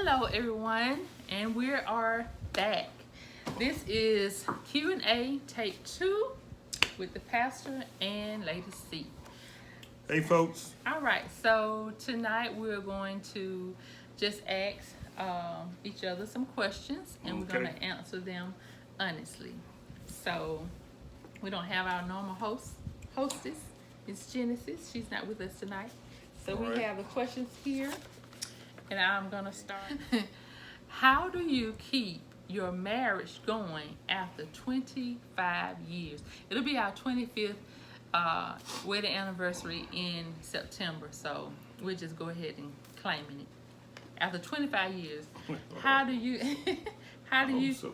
Hello, everyone, and we are back. This is Q&A Take 2 with the pastor and Lady C. Hey, folks. All right, so tonight we're going to just ask each other some questions, and we're going Okay. to answer them honestly. So we don't have our normal hostess. It's Genesis. She's not with us tonight. So All we right. have the questions here, and I'm going to start. How do you keep your marriage going after 25 years? It'll be our 25th wedding anniversary in September, so we'll just go ahead and claiming it. After 25 years, how do you how do I you hope so.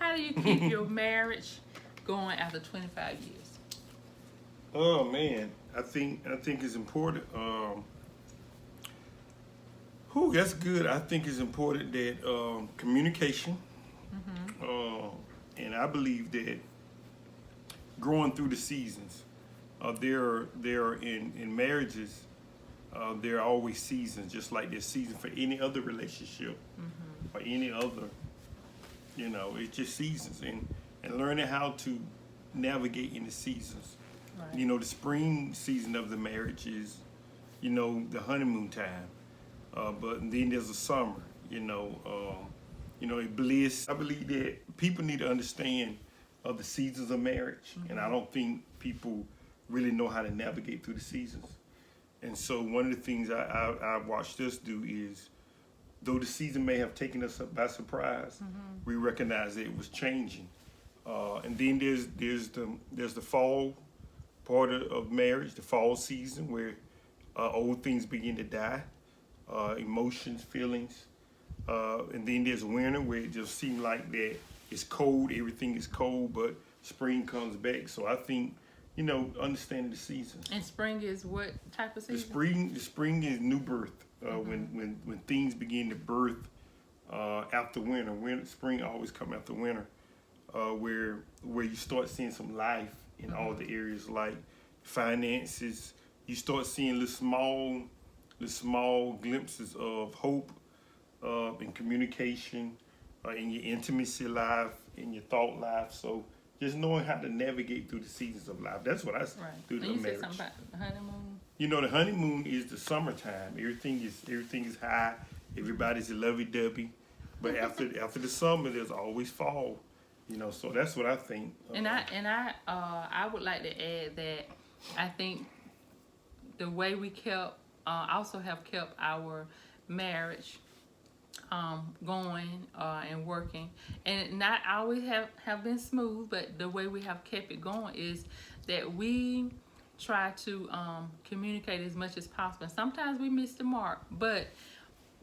how do you keep your marriage going after 25 years? Oh man, I think it's important. That's good. I think it's important that communication, and I believe that growing through the seasons, there are in marriages, there are always seasons, just like there's season for any other relationship or any other. It's just seasons, and learning how to navigate in the seasons. Right. The spring season of the marriage is, the honeymoon time. But then there's a summer, a bliss. I believe that people need to understand the seasons of marriage, and I don't think people really know how to navigate through the seasons. And so one of the things I watched us do is, though the season may have taken us by surprise, we recognize that it was changing. And then there's the fall part of marriage, the fall season where old things begin to die, emotions, feelings, and then there's winter where it just seems like that it's cold, everything is cold, but spring comes back. So I think understanding the seasons. And spring is what type of The season? spring is new birth. When things begin to birth after winter. Spring always come after winter, where you start seeing some life in all the areas like finances. You start seeing little small glimpses of hope, in communication, in your intimacy life, in your thought life. So just knowing how to navigate through the seasons of life. That's what I Right. do And to you marriage. said something about the honeymoon. The honeymoon is the summertime. Everything is high. Everybody's a lovey-dovey. But after the summer, there's always fall. So that's what I think. I would like to add that I think the way we also have kept our marriage going and working, and not always have been smooth, but the way we have kept it going is that we try to communicate as much as possible. And sometimes we miss the mark, but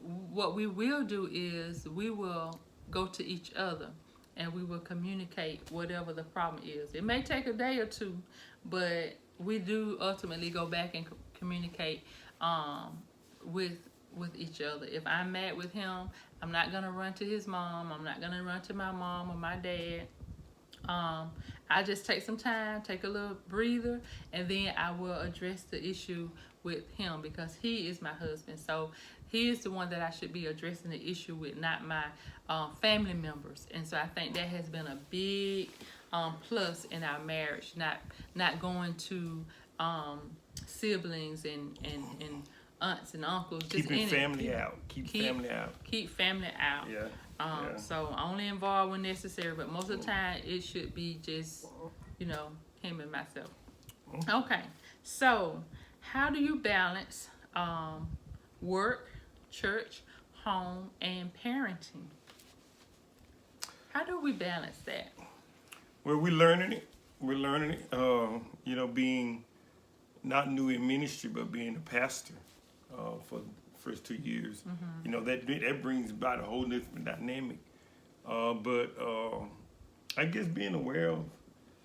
what we will do is we will go to each other and we will communicate whatever the problem is. It may take a day or two, but we do ultimately go back and communicate with each other. If I'm mad with him, I'm not gonna run to his mom. I'm not gonna run to my mom or my dad. I just take some time, take a little breather, and then I will address the issue with him because he is my husband. So he is the one that I should be addressing the issue with, not my family members. And so I think that has been a big plus in our marriage, not going to siblings and aunts and uncles. Just Keeping family out. Keep family out. Keep family out. Yeah. Yeah. So only involved when necessary, but most of the time it should be just, him and myself. Okay, so how do you balance work, church, home, and parenting? How do we balance that? Well, we're learning it. We're learning it. Being not new in ministry, but being a pastor for the first 2 years. That brings about a whole different dynamic. But I guess being aware of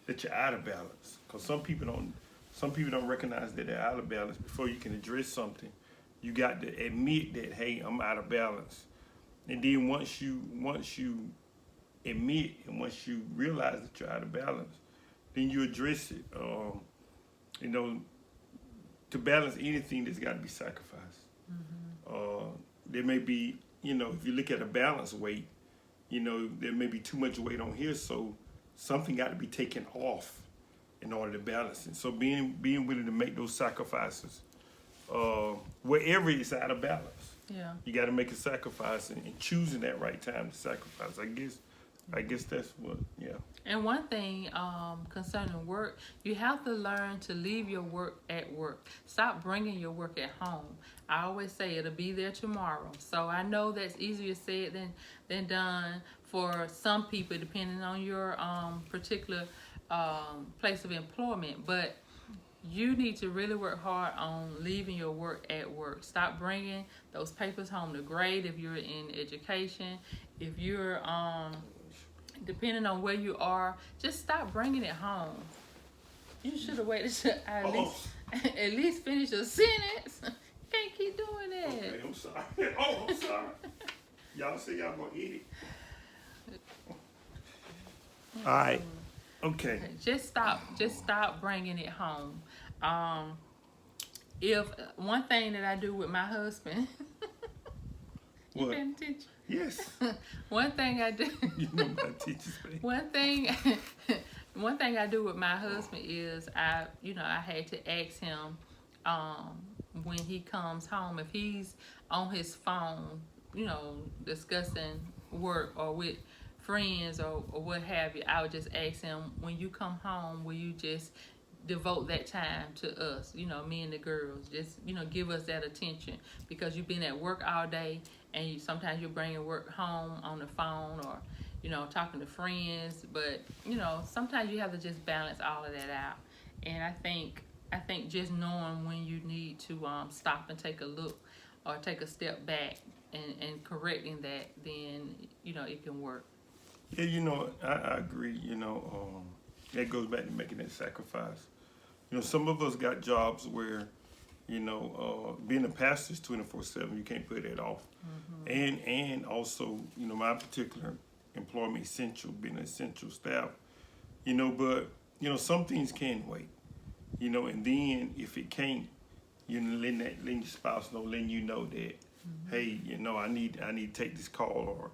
that you're out of balance, because some people don't recognize that they're out of balance. Before you can address something, you got to admit that, hey, I'm out of balance. And then once you admit and once you realize that you're out of balance, then you address it. To balance anything, there's got to be sacrifice. there may be, if you look at a balance weight, there may be too much weight on here, so something got to be taken off in order to balance it. So being willing to make those sacrifices, wherever it's out of balance, Yeah. you got to make a sacrifice and choosing that right time to sacrifice. I guess that's what, yeah. And one thing concerning work, you have to learn to leave your work at work. Stop bringing your work at home. I always say it'll be there tomorrow. So I know that's easier said than done for some people, depending on your particular place of employment. But you need to really work hard on leaving your work at work. Stop bringing those papers home to grade if you're in education. If you're depending on where you are, just stop bringing it home. You should have waited till I at least finish a sentence. You can't keep doing that. Okay, I'm sorry. Oh, I'm sorry. Y'all say y'all gonna eat it. All right. Okay. Just stop bringing it home. If one thing that I do with my husband, you What? paying attention? Yes. One thing I do. You know my teacher's face. One thing I do with my husband is I had to ask him when he comes home if he's on his phone, discussing work or with friends or what have you. I would just ask him, when you come home, will you just devote that time to us, me and the girls, just, give us that attention, because you've been at work all day and sometimes you're bringing work home on the phone or, talking to friends, but, sometimes you have to just balance all of that out. And I think just knowing when you need to stop and take a look or take a step back and correcting that, then, it can work. Yeah, I agree, that goes back to making that sacrifice. Some of us got jobs where, being a pastor is 24/7. You can't put that off. Mm-hmm. And also, my particular employment essential, being an essential staff, but, some things can wait, and then if it can't, letting your spouse know, letting you know that, mm-hmm. hey, I need to take this call, or,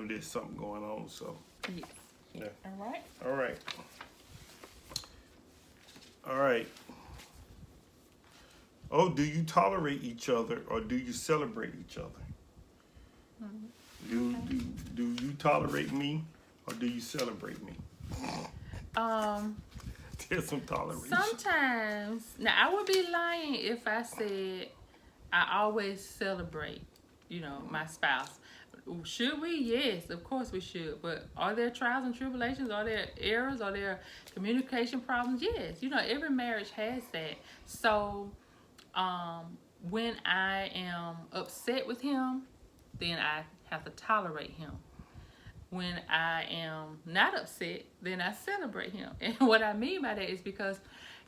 there's something going on, so. Yes. Yeah. All right. All right. Oh, do you tolerate each other or do you celebrate each other? Mm-hmm. Do you tolerate me or do you celebrate me? There's some toleration. Sometimes. Now, I would be lying if I said I always celebrate, my spouse. Should we? Yes, of course we should. But are there trials and tribulations? Are there errors? Are there communication problems? Yes. Every marriage has that. So when I am upset with him, then I have to tolerate him. When I am not upset, then I celebrate him. And what I mean by that is because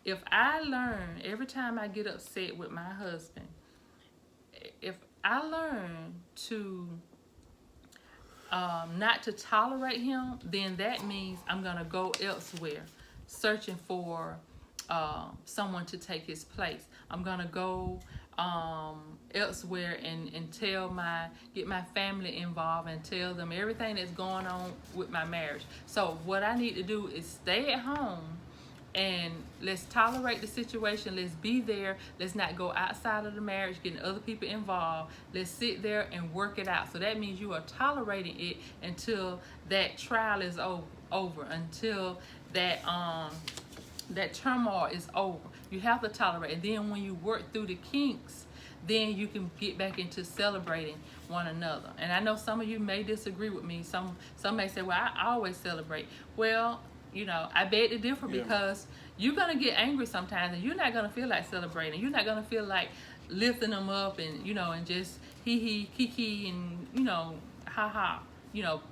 if I learn every time I get upset with my husband, if I learn to not to tolerate him, then that means I'm going to go elsewhere, searching for someone to take his place. I'm going to go elsewhere and get my family involved and tell them everything that's going on with my marriage. So what I need to do is stay at home and let's tolerate the situation. Let's be there. Let's not go outside of the marriage, getting other people involved. Let's sit there and work it out. So that means you are tolerating it until that trial is over, until that turmoil is over. You have to tolerate. And then when you work through the kinks, then you can get back into celebrating one another. And I know some of you may disagree with me. Some may say, well, I always celebrate. Well, I beg to differ, because you're going to get angry sometimes and you're not going to feel like celebrating. You're not going to feel like lifting them up and, and just hee kiki and, ha ha,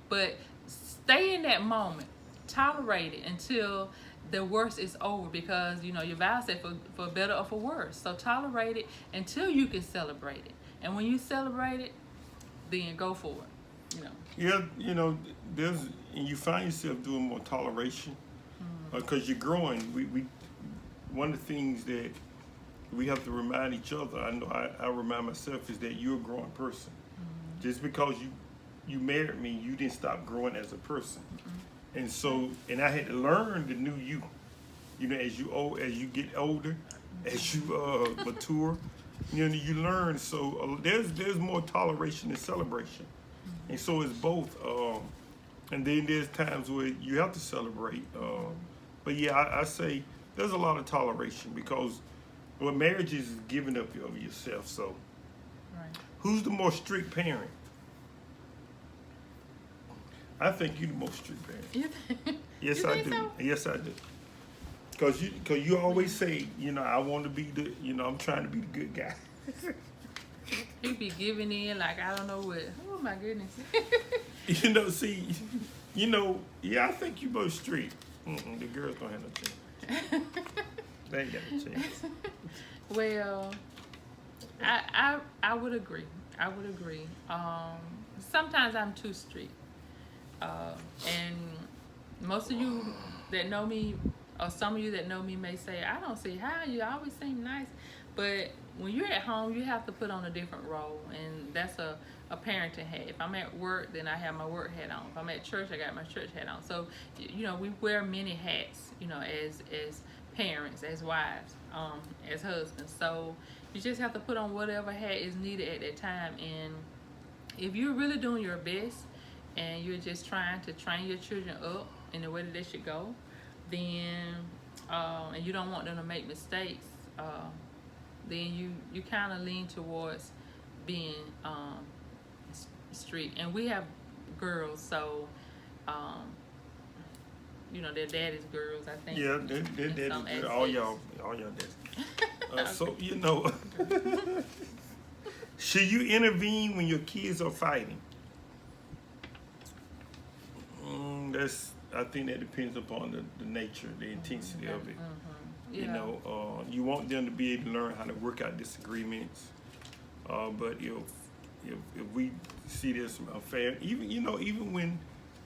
but stay in that moment. Tolerate it until the worst is over, because, your vow said for better or for worse. So tolerate it until you can celebrate it. And when you celebrate it, then go for it, Yeah, and you find yourself doing more toleration because you're growing. We one of the things that we have to remind each other, I know I remind myself, is that you're a growing person. Just because you married me, you didn't stop growing as a person. And so, and I had to learn the new you. You know, as you get older, as you mature, you know, you learn. So there's more toleration and celebration, and so it's both. And then there's times where you have to celebrate. But yeah, I say there's a lot of toleration because what marriage is giving up of yourself. So, Right. who's the more strict parent? I think you're the most strict parent. You Yes, You I think do. so? Yes, I do. Cause you always say, you know, I want to be the, you know, I'm trying to be the good guy. He be giving in like I don't know what. Oh my goodness. You know, see, you know, yeah, I think you both strict. The girls don't have no chance. They ain't got no chance. Well, I would agree. I would agree. Sometimes I'm too strict, and most of you that know me, or some of you that know me, may say, "I don't see how you always seem nice," but when you're at home, you have to put on a different role, and that's a parenting hat. If I'm at work, then I have my work hat on. If I'm at church, I got my church hat on. So, you know, we wear many hats, you know, as parents, as wives, as husbands. So you just have to put on whatever hat is needed at that time. And if you're really doing your best and you're just trying to train your children up in the way that they should go, then and you don't want them to make mistakes, then you kind of lean towards being strict. And we have girls, so you know, their daddy's girls, I think. Yeah, they're some all aspects. y'all daddies. So you know, should you intervene when your kids are fighting? I think that depends upon the nature, the intensity of it. Yeah. You know, you want them to be able to learn how to work out disagreements. But if we see this unfair, even when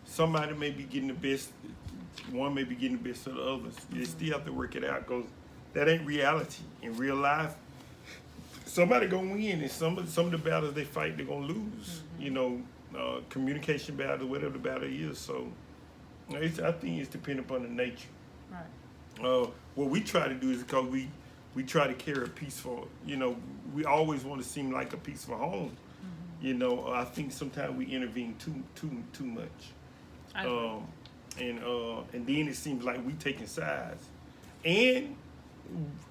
somebody may be getting the best, one may be getting the best of the others, you still have to work it out because that ain't reality. In real life, somebody gonna win, and some of the battles they fight, they're gonna lose. You know, communication battle, whatever the battle is. So, I think it's dependent upon the nature. Right. What we try to do is because we try to carry a peaceful, you know, we always want to seem like a peaceful home. You know, I think sometimes we intervene too much. And then it seems like we taking sides. And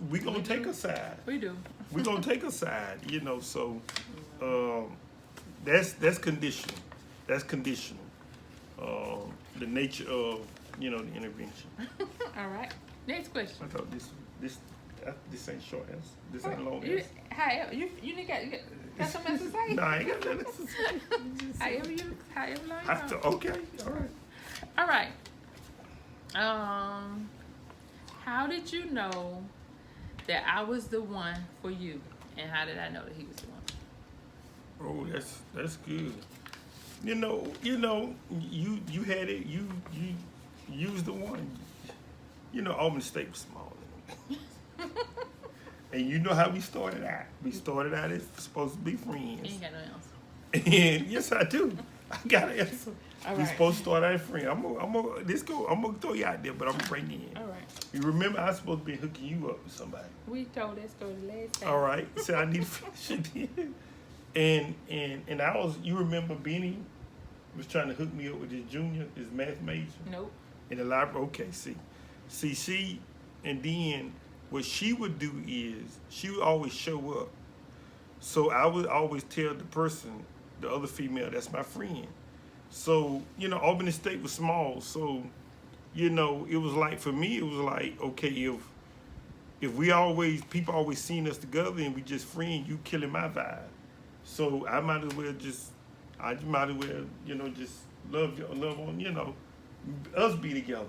we gonna take a side. We do. We gonna take a side, you know, so that's conditional. That's conditional. The nature of, you know, the intervention. All right. Next question. I thought this ain't short answer. This ain't long You, answer. however, you got something else to say? No, I ain't got nothing to say. However long you want. Okay, all right. All right. How did you know that I was the one for you, and how did I know that he was the one? Oh, that's good. You know, you had it. You was the one. You know, Albany State was small. And you know how we started out. We started out as supposed to be friends. You ain't got no answer. And yes, I do. I got an answer. All We right. supposed to start out as friends. I'm gonna throw you out there, but I'm gonna bring you in. All right. You remember I was supposed to be hooking you up with somebody. We told that story last time. All right. So I need to finish it then. And I was, you remember Benny was trying to hook me up with his math major Nope. in the library. Okay, see, she, and then what she would do is she would always show up. So I would always tell the person, the other female, that's my friend. So, you know, Albany State was small. So, you know, it was like, for me, it was like, okay, if people always seen us together and we just friends, you killing my vibe. So I might as well just love on, you know, us be together.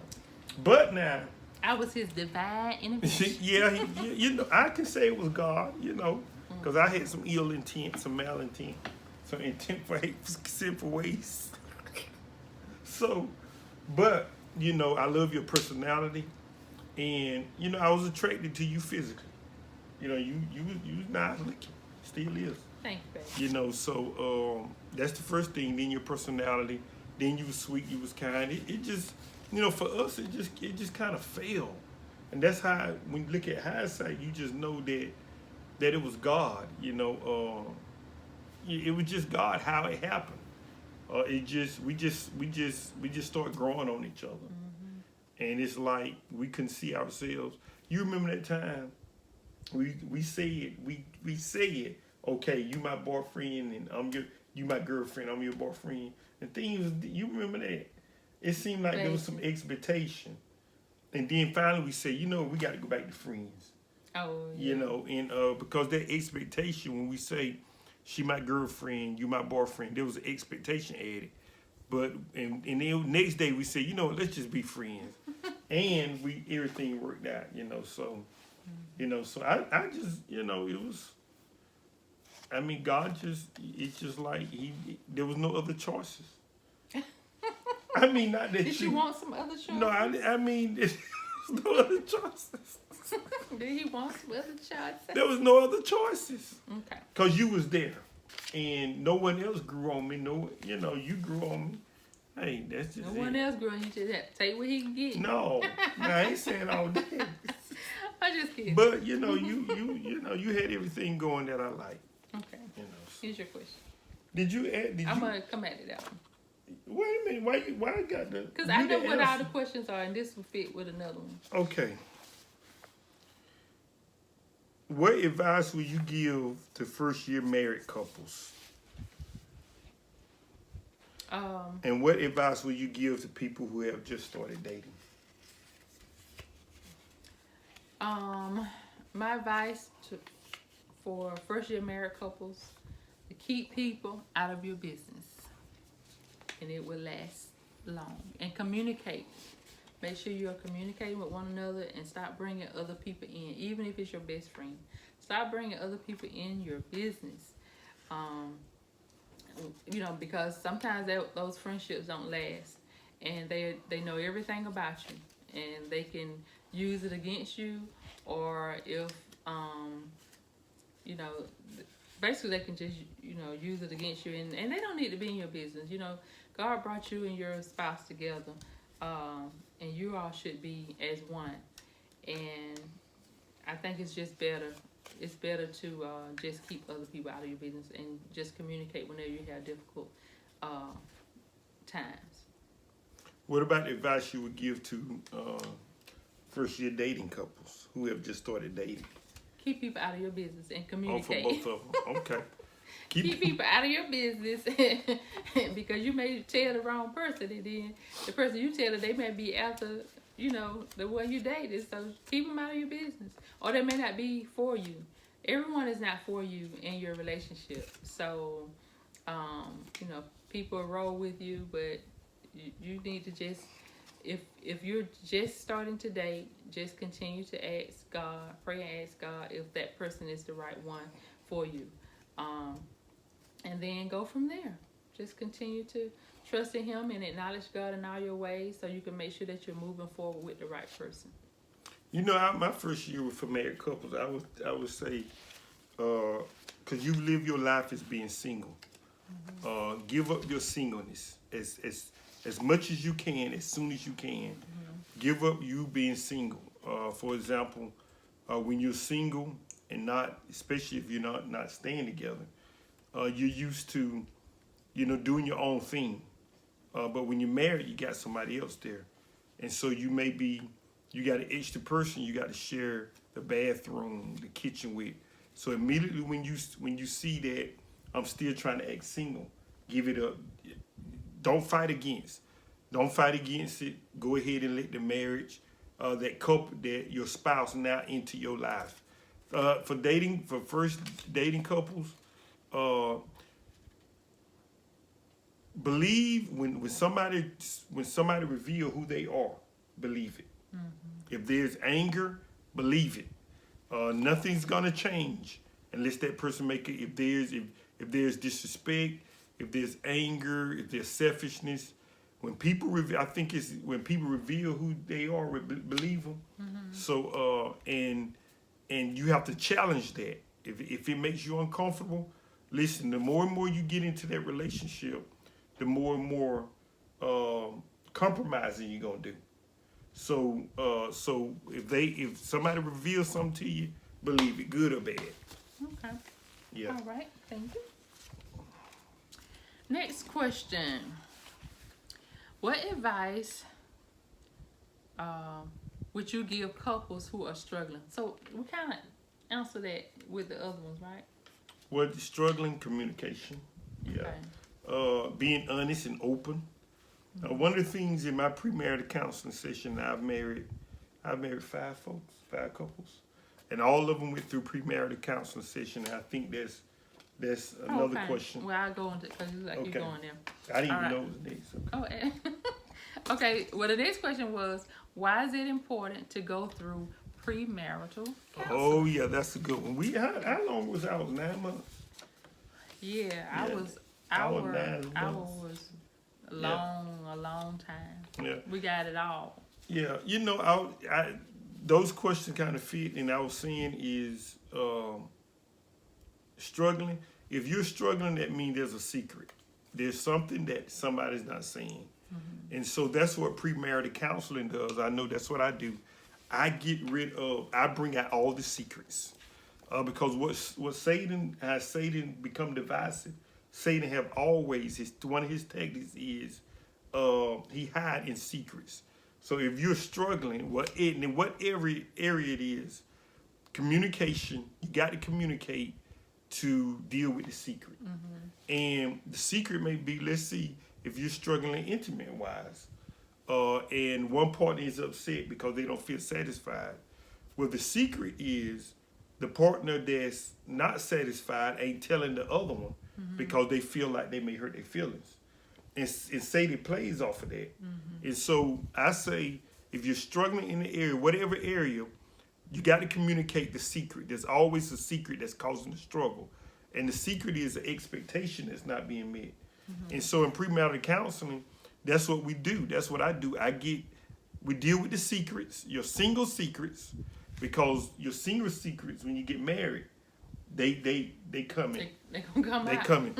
But now, I was his divine intervention. yeah, you know, I can say it was God, you know, because I had some ill intent, some malintent, some intent for hate, sinful ways. So, but, you know, I love your personality, and, you know, I was attracted to you physically. You know, you was nice looking, still is. Thank you, baby. You know, so that's the first thing. Then your personality. Then you was sweet. You was kind. It just, you know, for us, it just kind of failed. And that's how when you look at hindsight, you just know that it was God. You know, it was just God how it happened. It just we just start growing on each other, and it's like we couldn't see ourselves. You remember that time we said okay, you my boyfriend and you my girlfriend, I'm your boyfriend. The thing was, you remember that? It seemed like there was some expectation, and then finally we said, you know, we got to go back to friends. Oh, yeah. You know, and because that expectation when we say she my girlfriend, you my boyfriend, there was an expectation added. But and then next day we said, you know, let's just be friends, and everything worked out. You know, so you know, so I just, you know, it was. I mean, God it's just like there was no other choices. I mean, not that Did you want some other choices? No, I mean, there's no other choices. Did he want some other choices? There was no other choices. Okay. Cause you was there, and no one else grew on me. No, you know, you grew on me. Hey, that's just no one else grew on you. Just have to take what he can get. No, I ain't saying all that. I'm just kidding. But you know, you know, you had everything going that I like. Okay. You know. Here's your question. Did you add? I'm gonna come at it that one. Wait a minute. Why I got the? Because I know what all the questions are, and this will fit with another one. Okay. What advice would you give to first-year married couples? And what advice would you give to people who have just started dating? My advice for first-year married couples: to keep people out of your business, and it will last long. And communicate. Make sure you are communicating with one another, and stop bringing other people in, even if it's your best friend. Stop bringing other people in your business. You know, because sometimes those friendships don't last, and they know everything about you, and they can use it against you, or if you know, basically they can just, you know, use it against you, and they don't need to be in your business. You know, God brought you and your spouse together, and you all should be as one. And I think it's just better. It's better to just keep other people out of your business and just communicate whenever you have difficult times. What about advice you would give to first-year dating couples who have just started dating? Keep people out of your business and Oh, communicate. for both of them. Okay. Keep people out of your business because you may tell the wrong person, and then the person you tell it, they may be after, you know, the one you dated. So keep them out of your business, or they may not be for you. Everyone is not for you in your relationship. So, you know, people roll with you, but you need to just, if you're just starting to date, just continue to ask God, pray and ask God if that person is the right one for you. And then go from there. Just continue to trust in Him and acknowledge God in all your ways, so you can make sure that you're moving forward with the right person. You know, my first year for married couples, I would say, because you live your life as being single. Give up your singleness as much as you can, as soon as you can. Give up you being single. For example, when you're single and not, especially if you're not staying together, you're used to, you know, doing your own thing. But when you're married, you got somebody else there, and so you got an extra person you got to share the bathroom, the kitchen with. So immediately when you see that I'm still trying to act single, give it up. Don't fight against it. Go ahead and let the marriage, that couple, that your spouse now into your life. For first dating couples, believe when somebody reveal who they are, believe it. If there's anger, believe it. Nothing's gonna change unless that person make it. If there's disrespect, if there's anger, if there's selfishness, when people reveal, I think it's when people reveal who they are, believe them. So and you have to challenge that. If it makes you uncomfortable, listen, the more and more you get into that relationship, the more and more compromising you're gonna do. So if somebody reveals something to you, believe it, good or bad. Okay. Yeah. All right. Thank you. Next question. What advice would you give couples who are struggling? So we kind of answer that with the other ones, right? Well, struggling communication. Yeah. Okay. Being honest and open. One of the things in my premarital counseling session, I've married 5 couples, and all of them went through premarital counseling session. And I think that's another Okay. question. Well, I'll go into because you're Okay. going there. I didn't All even right. know it was next. Okay. Oh, okay. Well, the next question was, why is it important to go through premarital counseling? Oh yeah, that's a good one. How long was I? 9 months. Yeah, Yeah. I was 9 our months. was a long time. Yeah. We got it all. Yeah, I those questions kind of fit, and I was saying is struggling. If you're struggling, that means there's a secret. There's something that somebody's not saying, and so that's what premarital counseling does. I know that's what I do. I bring out all the secrets, because what Satan become divisive. Satan have always one of his tactics is he hide in secrets. So if you're struggling, in whatever area it is, communication, you got to communicate to deal with the secret. And the secret may be, let's see, if you're struggling intimate wise, and one partner is upset because they don't feel satisfied. Well, the secret is the partner that's not satisfied ain't telling the other one because they feel like they may hurt their feelings. And Satan plays off of that. And so I say, if you're struggling in the area, whatever area, you got to communicate the secret. There's always a secret that's causing the struggle. And the secret is the expectation that's not being met. And so in premarital counseling, that's what we do. That's what I do. We deal with the secrets, your single secrets, because your single secrets, when you get married, they come in. They gonna come They out. coming.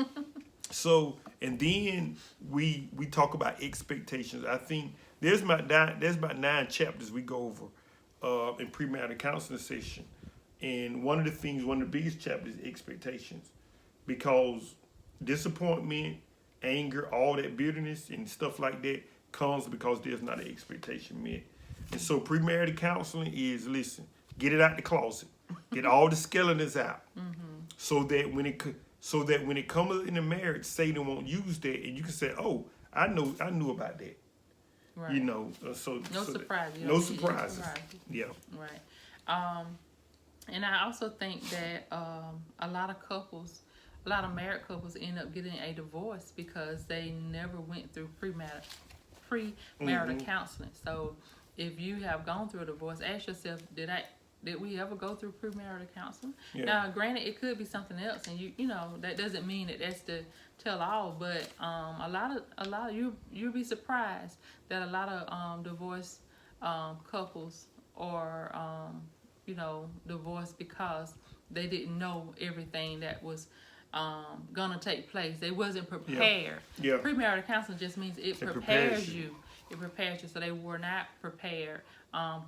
So, and then we talk about expectations. I think there's about 9 chapters we go over in premarital counseling session. And one of the biggest chapters is expectations. Because disappointment, anger, all that bitterness and stuff like that comes because there's not an expectation met. And so premarital counseling is, listen, get it out the closet. Get all the skeletons out. So that when it comes in the marriage, Satan won't use that, and you can say, "Oh, I knew about that." Right. You know, so No surprise. You No don't need surprises. surprises. Yeah. Right. And I also think that a lot of married couples end up getting a divorce because they never went through premarital counseling. So if you have gone through a divorce, ask yourself, did we ever go through premarital counseling? Yeah. Now, granted, it could be something else, and you know that doesn't mean that that's the tell all. But a lot of you'll be surprised that a lot of divorced couples are divorced because they didn't know everything that was gonna take place. They wasn't prepared. Yeah. Premarital counseling just means it prepares you. It prepares you. So they were not prepared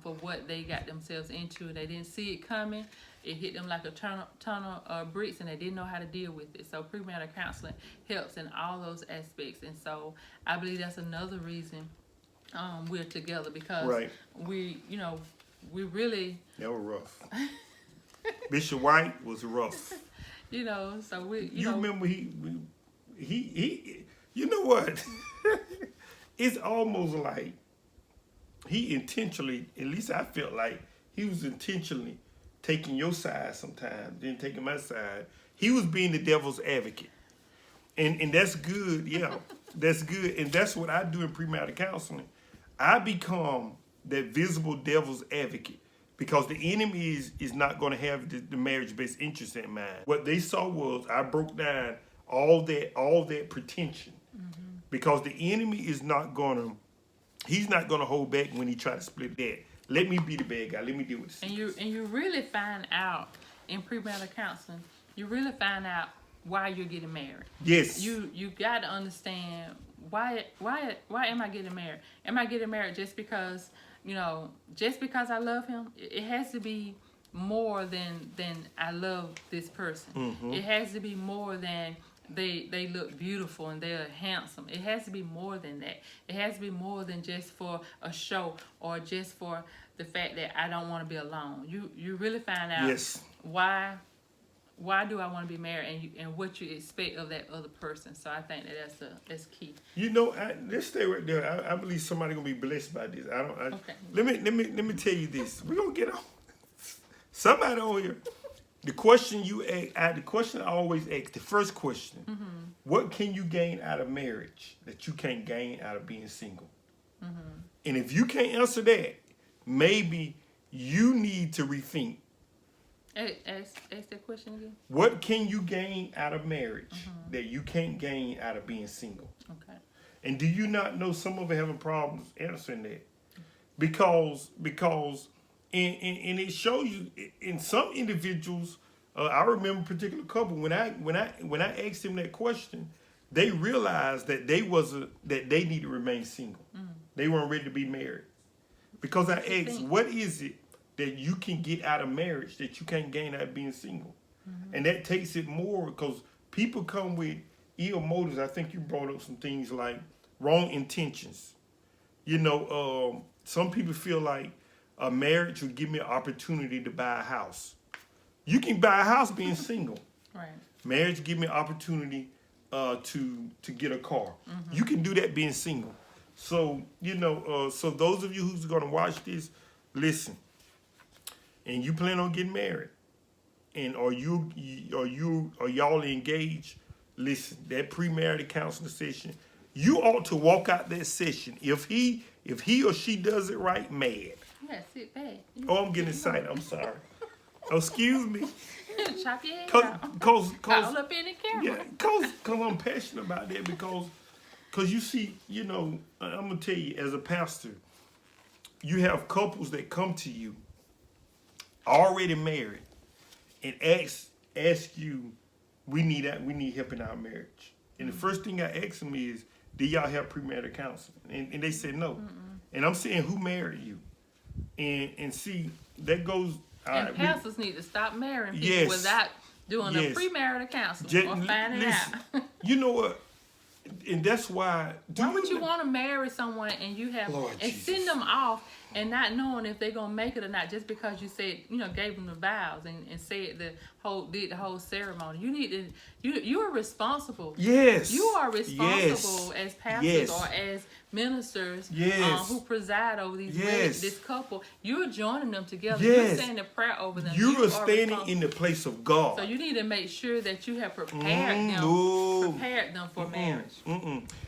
for what they got themselves into. They didn't see it coming. It hit them like a ton of bricks, and they didn't know how to deal with it. So premarital counseling helps in all those aspects. And so I believe that's another reason we're together, because Right. we really, That was rough. Bishop White was rough. so we, You remember he you know what? It's almost like he intentionally, at least I felt like he was intentionally taking your side sometimes, then taking my side. He was being the devil's advocate. And that's good, yeah. That's good. And that's what I do in premarital counseling. I become that visible devil's advocate, because the enemy is not going to have the marriage best interest in mind. What they saw was I broke down all that pretension, because the enemy is not going to, he's not going to hold back when he try to split that. Let me be the bad guy. Let me deal with the secret. And you really find out in premarital counseling, you really find out why you're getting married. Yes. You got to understand why am I getting married? Am I getting married just because, just because I love him? It has to be more than I love this person. Mm-hmm. It has to be more than they look beautiful and they're handsome. It has to be more than that. It has to be more than just for a show or just for the fact that I don't want to be alone. You really find out Yes. why do I want to be married and what you expect of that other person. So I think that's key. Let's stay right there. I believe somebody gonna be blessed by this. Okay. Let me tell you this. We're gonna get on. Somebody on here. The question the question I always ask, the first question, what can you gain out of marriage that you can't gain out of being single? And if you can't answer that, maybe you need to rethink. Ask that question again. What can you gain out of marriage that you can't gain out of being single? Okay. And do you not know some of us having problems answering that? Because and it shows you in some individuals. I remember a particular couple when I asked them that question, they realized that they need to remain single. They weren't ready to be married. Because I asked, what is it that you can get out of marriage that you can't gain out of being single? And that takes it more because people come with ill motives. I think you brought up some things like wrong intentions. Some people feel like a marriage would give me an opportunity to buy a house. You can buy a house being single. Right. Marriage give me an opportunity to get a car. You can do that being single. So so those of you who's gonna watch this, listen. And you plan on getting married, and are y'all engaged? Listen, that premarital counseling session, you ought to walk out that session. If he or she does it right, mad. Yeah, sit back. Oh, I'm getting excited. I'm sorry. Oh, excuse me. Chop your head out. Cause All up in the camera. yeah, cause I'm passionate about that because you see, I'm gonna tell you, as a pastor, you have couples that come to you already married and ask you, we need help in our marriage. And the first thing I ask them is, do y'all have premarital counseling? And they said no. And I'm saying, who married you? And see, that goes. And pastors need to stop marrying people without doing a premarital counseling or finding out. You know what? And that's why. Why would you want to marry someone and you have send them off and not knowing if they're gonna make it or not just because you said gave them the vows and said did the whole ceremony? You need to you are responsible. Yes. You are responsible as pastors or as ministers who preside over these this couple. You're joining them together. You're saying a prayer over them. You are standing in the place of God. So you need to make sure that you have prepared them for marriage.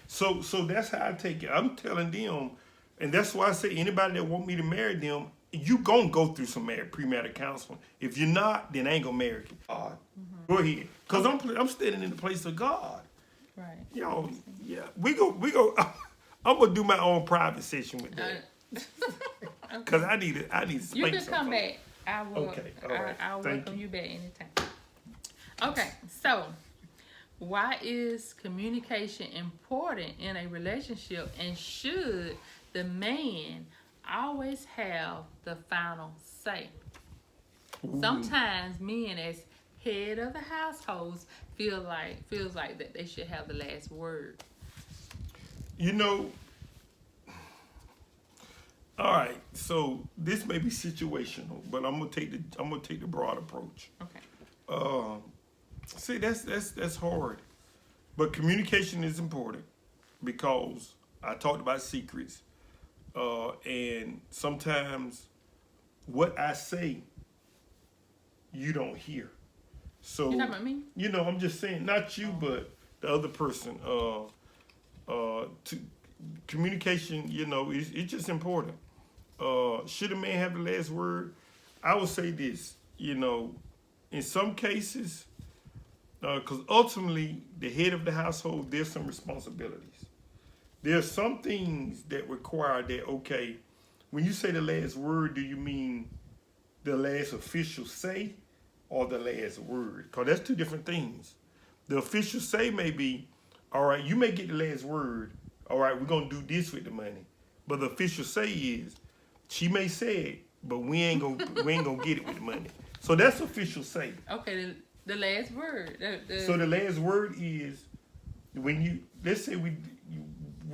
So that's how I take it. I'm telling them, and that's why I say anybody that want me to marry them, you gonna go through some premarital counseling. If you're not, then I ain't gonna marry you. Go ahead, cause I'm standing in the place of God. Right. Y'all, yeah, we go. I'm gonna do my own private session with that. Cause I need space. You can come back. I will. Okay. All right. I'll welcome you back anytime. Okay. So, why is communication important in a relationship, and should the man always have the final say? Ooh. Sometimes men, as head of the households, feels like that they should have the last word. All right. So this may be situational, but I'm gonna take the broad approach. Okay. See, that's hard, but communication is important because I talked about secrets, and sometimes what I say you don't hear. So you talking about me? I'm just saying, not you, but the other person. To communication, it's just important. Should a man have the last word? I would say this, in some cases, because ultimately the head of the household, there's some responsibilities. There's some things that require that, okay, when you say the last word, do you mean the last official say or the last word? Because that's two different things. The official say may be, all right, you may get the last word. All right, we're gonna do this with the money. But the official say is, she may say it, but we ain't gonna get it with the money. So that's official say. Okay, the last word. So the last word is when you, let's say we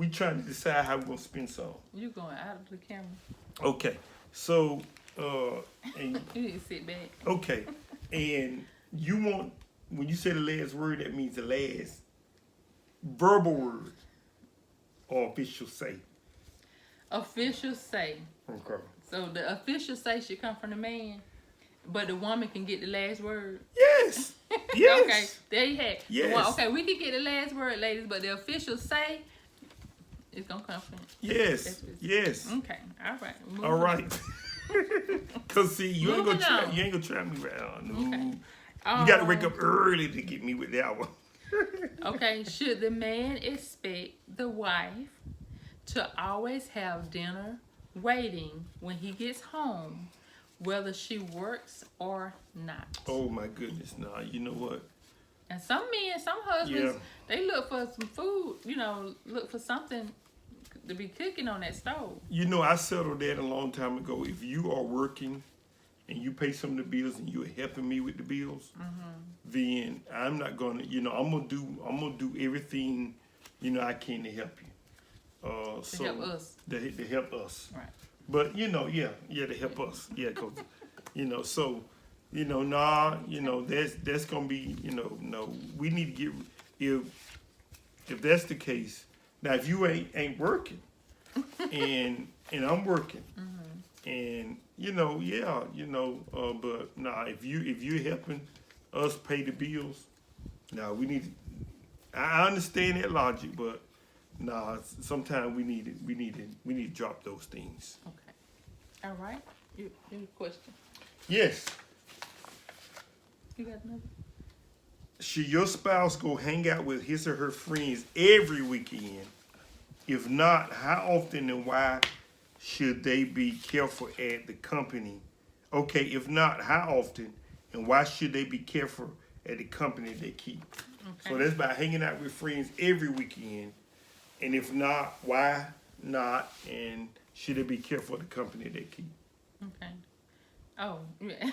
trying to decide how we're gonna spend some. You going out of the camera? Okay, so and You need to sit back. okay, and you want, when you say the last word, that means the last verbal word or official say. Official say. Okay. So the official say should come from the man, but the woman can get the last word. Yes. Yes. Okay, there you have it. Yes. Well, okay, we can get the last word, ladies, but the official say is gonna come from. Yes. Yes. Okay, all right. Moving All on. right. Cause see, you ain't Moving gonna on. you ain't gonna try me around. No. Okay. You gotta wake up early to get me with that one. Okay, should the man expect the wife to always have dinner waiting when he gets home, whether she works or not? Oh my goodness, nah, you know what? And some men, some husbands, they look for some food, look for something to be cooking on that stove. You know, I settled that a long time ago. If you are working and you pay some of the bills and you're helping me with the bills, then I'm not gonna, I'm gonna do everything, I can to help you. To help us. To help us. Right. But to help us. Yeah, cause so that's gonna be, no, we need to get, if that's the case. Now, if you ain't working, and I'm working, and but nah, if you're helping us pay the bills, nah, we need. I understand that logic, but nah, sometimes we need to drop those things. Okay. All right. You question? Yes. You got another? Should your spouse go hang out with his or her friends every weekend? If not, how often and why should they be careful at the company? Okay, if not, how often and why should they be careful at the company they keep? Okay. So that's by hanging out with friends every weekend. And if not, why not? And should they be careful at the company they keep? Okay. Oh, yeah.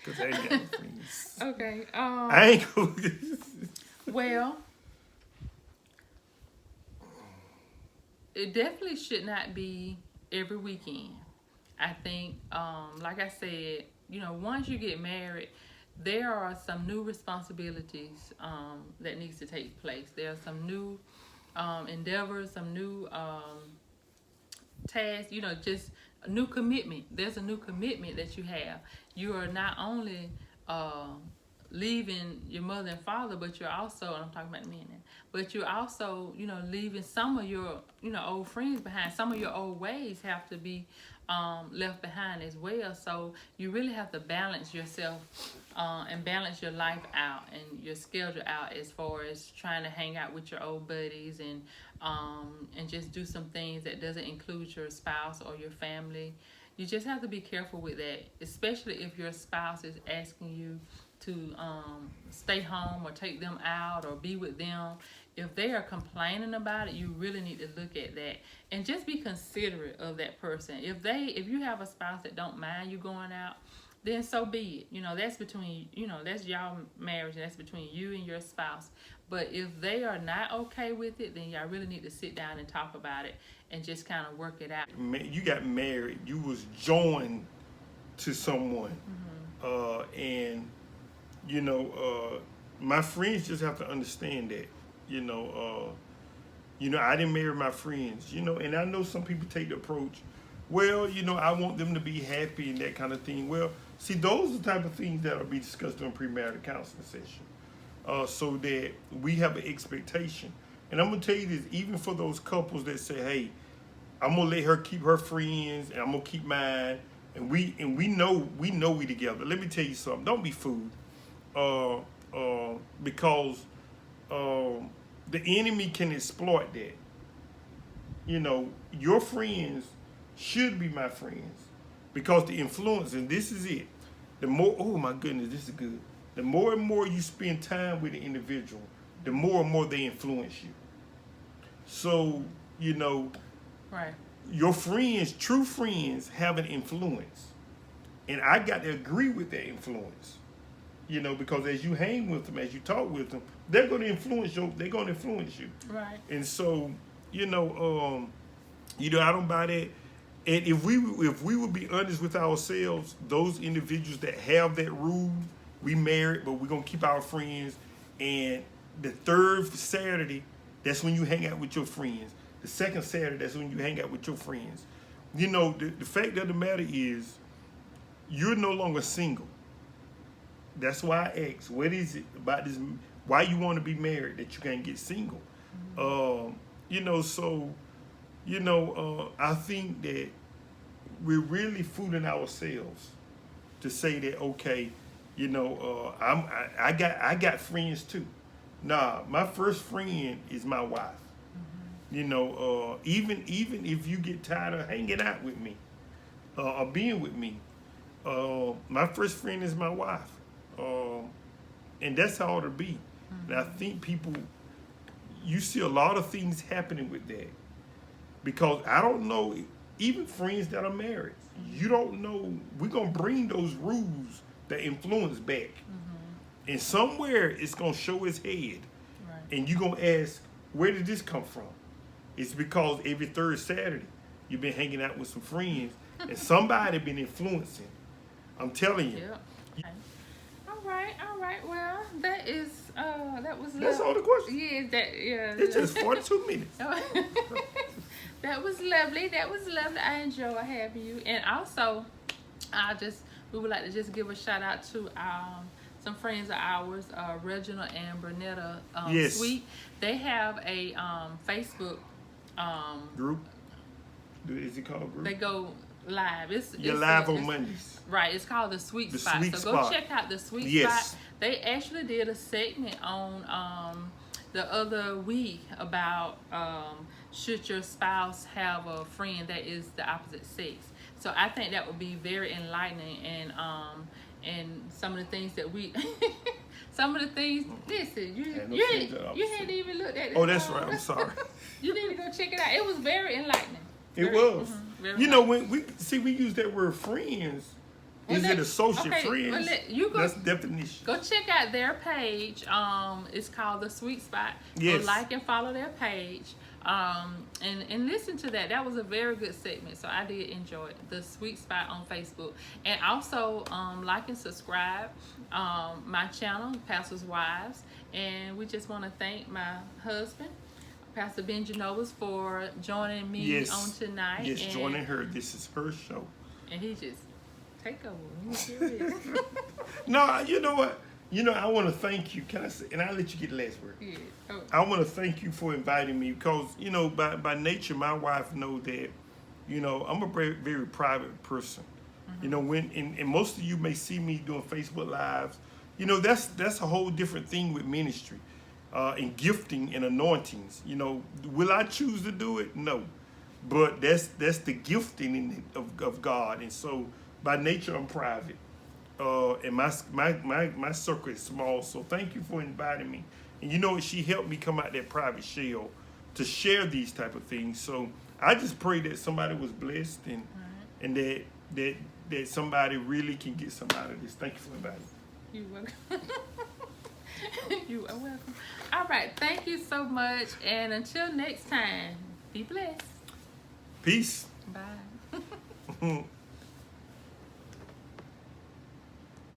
Because I ain't got no friends. Okay. I ain't going Well, it definitely should not be every weekend. I think, like I said, once you get married, there are some new responsibilities that needs to take place. There are some new endeavors, some new tasks, just a new commitment. There's a new commitment that you have. You are not only leaving your mother and father, but you're also, and I'm talking about men now, but you're also, leaving some of your, old friends behind. Some of your old ways have to be left behind as well. So you really have to balance yourself and balance your life out and your schedule out as far as trying to hang out with your old buddies and just do some things that doesn't include your spouse or your family. You just have to be careful with that, especially if your spouse is asking you to stay home or take them out or be with them. If they are complaining about it, you really need to look at that and just be considerate of that person. If you have a spouse that don't mind you going out, then so be it. That's between, that's y'all marriage and that's between you and your spouse. But if they are not okay with it, then y'all really need to sit down and talk about it and just kind of work it out. You got married, you was joined to someone, and my friends just have to understand that, I didn't marry my friends, and I know some people take the approach, well, I want them to be happy and that kind of thing. Well, see, those are the type of things that will be discussed during premarital counseling session, so that we have an expectation. And I'm gonna tell you this, even for those couples that say, hey, I'm gonna let her keep her friends and I'm gonna keep mine, and we know we together. Let me tell you something. Don't be fooled, because the enemy can exploit that. Your friends should be my friends because the influence, and this is it. The more, oh my goodness, this is good. The more and more you spend time with the individual, the more and more they influence you. So, you know, Right. your friends, true friends, have an influence. And I got to agree with that influence. You know, because as you hang with them, as you talk with them, they're going to influence you. They're going to influence you. Right. And so, I don't buy that. And if we would be honest with ourselves, those individuals that have that rule, we married, but we're gonna keep our friends. And the third Saturday, that's when you hang out with your friends. The second Saturday, that's when you hang out with your friends. You know, the fact of the matter is, you're no longer single. That's why I asked, what is it about this? Why you want to be married that you can't get single? I think that we're really fooling ourselves to say that, okay, I got friends too. Nah, my first friend is my wife. Even if you get tired of hanging out with me or being with me, my first friend is my wife. And that's how it ought to be. And I think you see a lot of things happening with that. Because I don't know, even friends that are married, you don't know, we're going to bring those rules that influence back. And somewhere it's going to show its head. Right. And you're going to ask, where did this come from? It's because every third Saturday, you've been hanging out with some friends and somebody been influencing. I'm telling you. Yeah. All right. Well, that was. That's all the question. Yeah. It's just 42 minutes. That was lovely. I enjoy having you. And also, we would like to just give a shout out to some friends of ours, Reginald and Bernetta Yes. Sweet. They have a Facebook Group? Is it called group? They go live. It's live on Mondays. Right. It's called the Sweet The Spot. Sweet So Spot. go check out the Sweet Yes. Spot. They actually did a segment on the other week about should your spouse have a friend that is the opposite sex. So I think that would be very enlightening, and some of the things that we listen, you hadn't even looked at it. Oh, that's right. I'm sorry. You need to go check it out. It was very enlightening. It was. Very You know, enlightening. when we use that word friends, is Well, it associate okay, friends? well, you go- That's the definition. Go check out their page. It's called The Sweet Spot. Yes. Go like and follow their page. And listen to that. That was a very good segment. So I did enjoy it. The Sweet Spot on Facebook. And also like and subscribe my channel, Pastor's Wives. And we just want to thank my husband, Pastor Ben Genovas, for joining me on tonight. Yes, and, joining her. This is her show. And he just take over. He serious. No, you know what? I want to thank you. Can I say? And I'll let you get the last word. Yeah. Oh. I want to thank you for inviting me because, by nature, my wife knows that, I'm a very, very private person. When and most of you may see me doing Facebook Lives, that's a whole different thing with ministry and gifting and anointings. Will I choose to do it? No. But that's the gifting of God. And so by nature, I'm private. And my circle is small. So thank you for inviting me. And she helped me come out that private shell to share these type of things. So I just pray that somebody was blessed and that somebody really can get something out of this. Thank you for inviting me. You're welcome. You are welcome. All right. Thank you so much. And until next time, be blessed. Peace. Bye.